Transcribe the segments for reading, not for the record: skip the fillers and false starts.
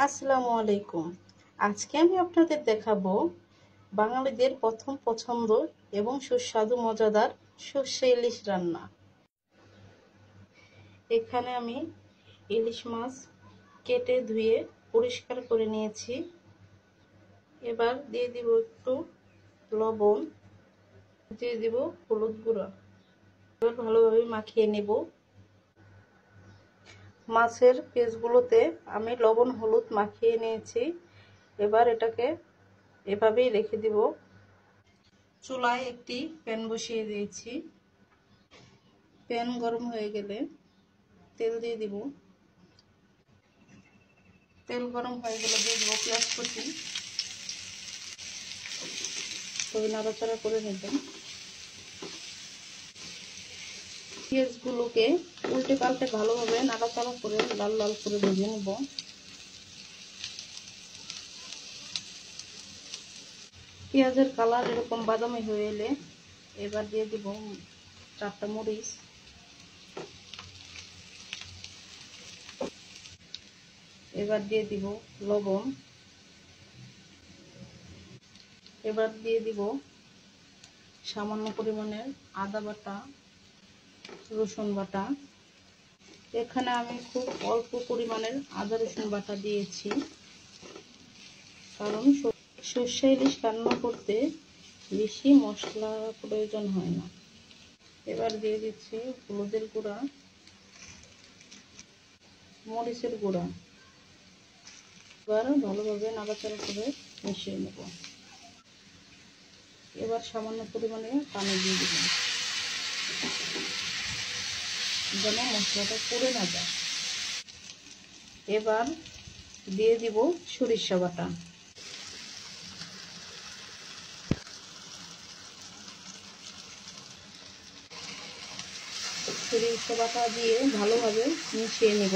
আসসালামু আলাইকুম। আজকে আমি আপনাদের দেখাবো বাঙালিদের প্রথম পছন্দ এবং সুস্বাদু মজাদার সর্ষে ইলিশ রান্না। এখানে আমি ইলিশ মাছ কেটে ধুয়ে পরিষ্কার করে নিয়েছি। এবার দিয়ে দিব একটু লবণ, দিয়ে দিব হলুদ গুঁড়া। এবার ভালোভাবে মাখিয়ে নেব। মাছের পিসগুলোতে আমি লবণ হলুদ মাখিয়ে নিয়েছি। এবার এটাকে এভাবেই রেখে দিব। চুলায় একটি প্যান বসিয়ে দিয়েছি। প্যান গরম হয়ে গেলে তেল দিয়ে দিব। তেল গরম হয়ে গেলে দিয়ে দিব পেঁয়াজ কুচি। তবে নাড়াচাড়া করে নেবেন। পেঁয়াজগুলোকে উল্টে পাল্টে ভালোভাবে নাড়াচাড়া করে লাল লাল করে ভেজে নেব। পেঁয়াজের কালার এরকম বাদামি হয়ে এলে এবার দিয়ে দিব 4টা মরিচ। এবার দিয়ে দিব লবণ। এবার দিয়ে দিব সামান্য পরিমাণের আদা বাটা, রসুন বাটা। এখানে আমি খুব অল্প পরিমাণের আদা রসুন বাটা দিয়েছি, কারণ সর্ষে ইলিশ রান্না করতে বেশি মশলা প্রয়োজন হয় না। এবার দিয়ে দিচ্ছি হলুদের গুঁড়া, মরিচের গুঁড়া। এবার ভালোভাবে নাড়াচাড়া করে মিশিয়ে নেব। এবার সামান্য পরিমাণে পানি দিয়ে দেব, যেন মশলাটা পুড়ে না যায়। এবার দিয়ে দিব সরিষা বাটা। সরিষা বাটা দিয়ে ভালোভাবে মিশিয়ে নেব।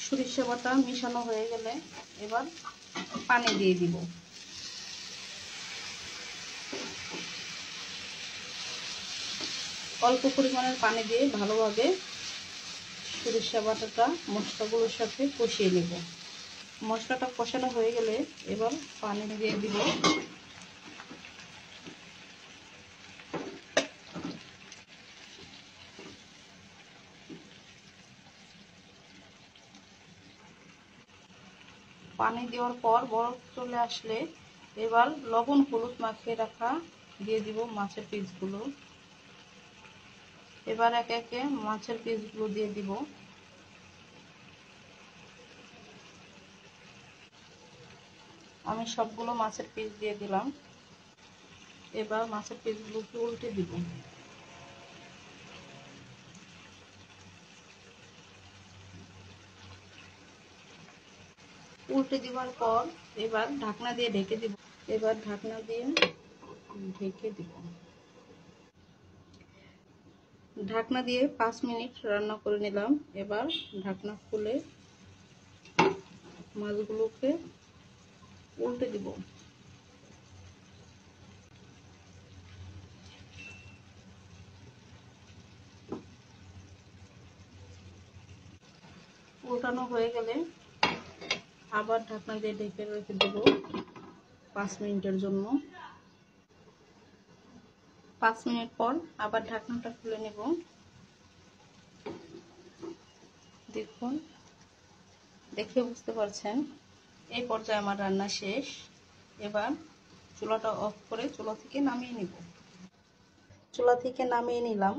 সরিষা বাটা মিশানো হয়ে গেলে এবার পানি দিয়ে দিব। অল্প পরিমাণের পানি দিয়ে ভালোভাবে সরিষা বাটাটা মশলাগুলোর সাথে কষিয়ে নেব। মশলাটা কষানো হয়ে গেলে এবার পানি দিয়ে দিব। পানি দেওয়ার পর বরফ চলে আসলে এবার লবণ হলুদ মাখিয়ে রাখা দিয়ে দিব মাছের পিসগুলো। এবার একে একে মাছের পিসগুলো দিয়ে দিব। আমি সবগুলো মাছের পিস দিয়ে দিলাম। এবার মাছের পিসগুলোকে উল্টে দিব। উল্টে দেওয়ার পর এবার ঢাকনা দিয়ে ঢেকে দিব। এবার ঢাকনা দিয়ে ঢেকে দিব। ঢাকনা দিয়ে 5 মিনিট রান্না করে নিলাম। এবার ঢাকনা খুলে মাছগুলোকে উল্টে দিব। উল্টানো হয়ে গেলে আবার ঢাকনা দিয়ে ঢেকে রেখে দেব 5 মিনিটের জন্য। 5 মিনিট পর আবার ঢাকনাটা খুলে নেব। দেখুন, দেখে বুঝতে পারছেন এই পর্যায়ে আমার রান্না শেষ। এবার চুলাটা অফ করে চুলা থেকে নামিয়ে নিব। চুলা থেকে নামিয়ে নিলাম।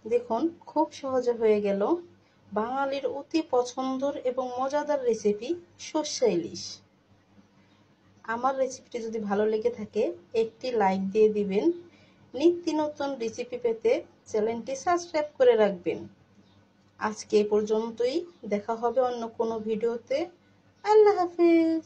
দেখুন, খুব সহজে হয়ে গেল বাঙালির অতি পছন্দের এবং মজাদার রেসিপি সর্ষে ইলিশ। আমার রেসিপিটি যদি ভালো লেগে থাকে একটি লাইক দিয়ে দিবেন। নিত্য নতুন রেসিপি পেতে চ্যানেলটি সাবস্ক্রাইব করে রাখবেন। আজকে এ পর্যন্তই, দেখা হবে অন্য কোনো ভিডিওতে। আল্লাহ হাফেজ।